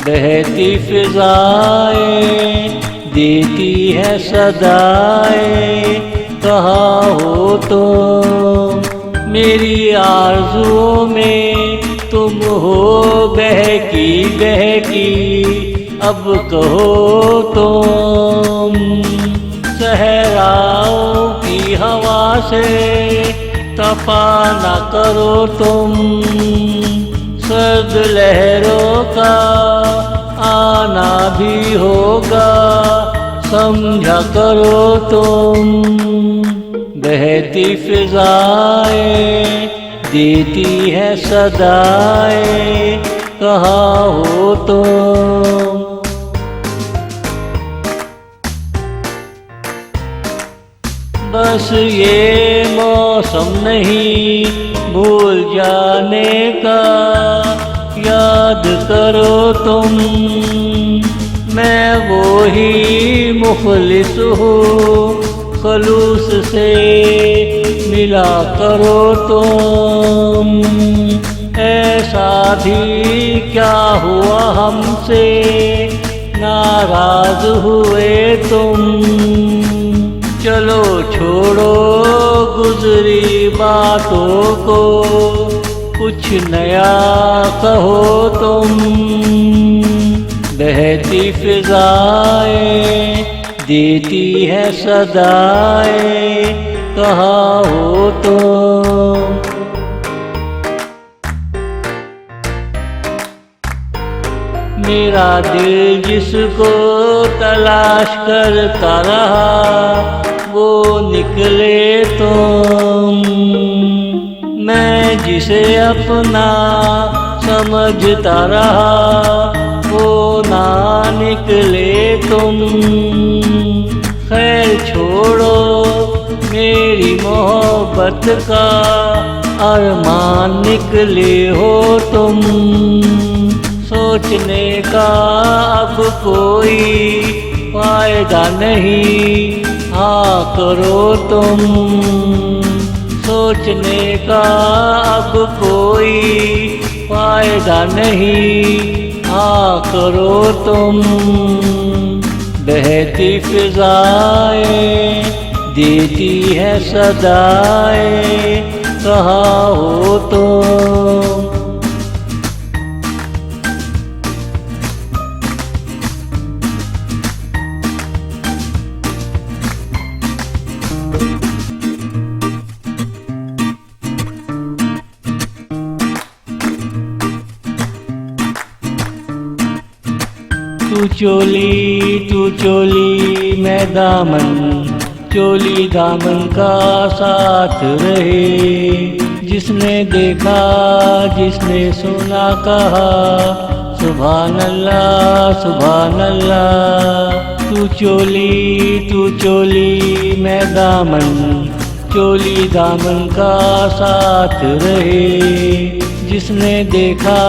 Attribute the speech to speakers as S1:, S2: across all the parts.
S1: बहती फिजाएं देती है सदाएं, कहाँ हो तुम मेरी आरज़ुओं में, तुम हो बहकी बहकी अब कहो तुम। सहराओं की हवा से तपा न करो तुम, सर्द लहरों का आना भी होगा समझा करो तुम। बहती फिजाएं देती है सदाएं, कहाँ हो तुम। बस ये मौसम नहीं भूल जाने का, याद करो तुम मैं वो ही मुखलिस हूँ, खलूस से मिला करो तुम। ऐसा भी क्या हुआ हमसे नाराज हुए तुम, चलो छोड़ो गुजरी बातों को, कुछ नया कहो तुम। बहती फिजाएं देती है सदाएं, कहाँ हो तुम। मेरा दिल जिसको तलाश करता रहा वो निकले तुम, मैं जिसे अपना समझता रहा वो ना निकले तुम। खैर छोड़ो मेरी मोहब्बत का अरमान निकले हो तुम, सोचने का अब कोई फायदा नहीं हाँ करो तुम। सोचने का अब कोई फायदा नहीं हाँ करो तुम। बहती फिजाएं देती है सदाएं, कहाँ हो तुम। तू चोली मैं दामन, चोली दामन का साथ रहे। जिसने देखा जिसने सुना कहा सुभान अल्लाह सुभान अल्लाह। तू चोली मैं दामन, चोली दामन का साथ रहे। जिसने देखा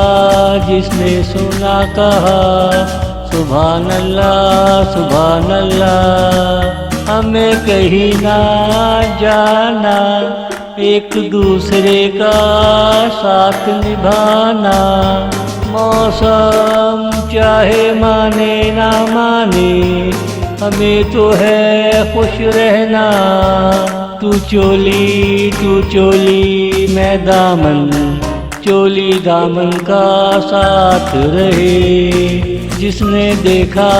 S1: जिसने सुना कहा सुभान अल्लाह सुभान अल्लाह। हमें कहीं ना जाना, एक दूसरे का साथ निभाना। मौसम चाहे माने ना माने, हमें तो है खुश रहना। तू चोली मैं दामन, चोली दामन का साथ रहे। जिसने देखा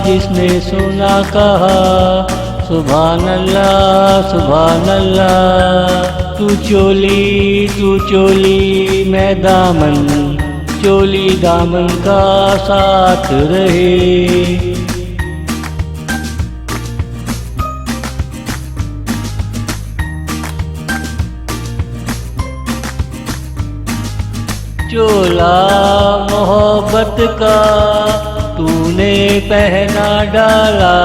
S1: जिसने सुना कहा सुभान अल्लाह सुभान अल्लाह। तू चोली मैं दामन, चोली दामन का साथ रहे। चोला मोहब्बत का तूने पहना डाला,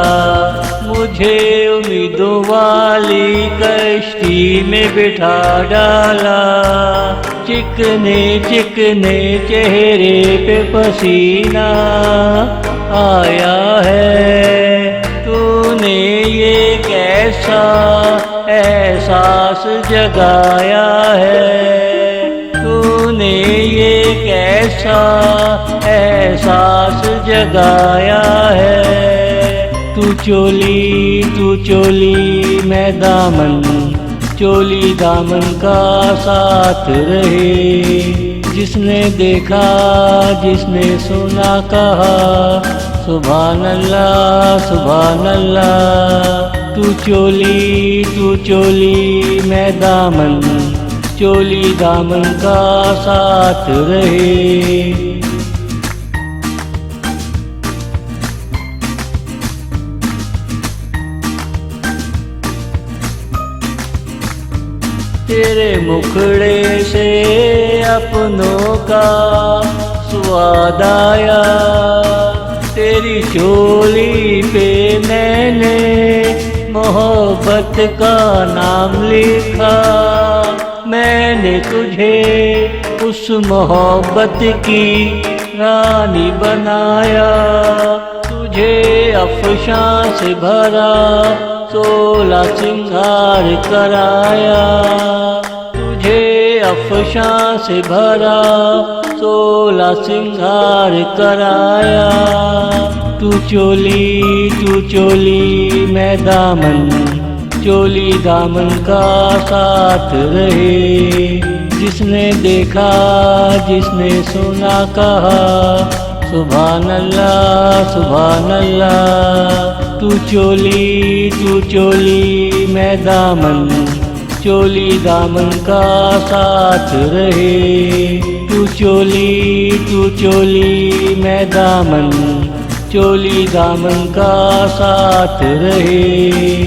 S1: मुझे उम्मीदों वाली कश्ती में बिठा डाला। चिकने चिकने चेहरे पे पसीना आया है, तूने ये कैसा एहसास जगाया है। तूने ये कैसा एहसास जगाया है। तू चोली मैं दामन, चोली दामन का साथ रहे। जिसने देखा जिसने सुना कहा सुभान अल्लाह सुभान अल्लाह। तू चोली मैं दामन, चोली दामन का साथ रहे। तेरे मुखड़े से अपनों का स्वाद आया। तेरी चोली पे मैंने मोहब्बत का नाम लिखा। मैंने तुझे उस मोहब्बत की रानी बनाया। तुझे अफशां से भरा 16 सिंगार कराया। तुझे अफशां से भरा 16 सिंगार कराया। तू चोली मैं दामन, चोली दामन का साथ रहे। जिसने देखा जिसने सुना कहा सुभान अल्लाह सुभान अल्लाह। तू चोली मैं दामन, चोली दामन का साथ रहे। तू चोली मैं दामन, चोली दामन का साथ रहे।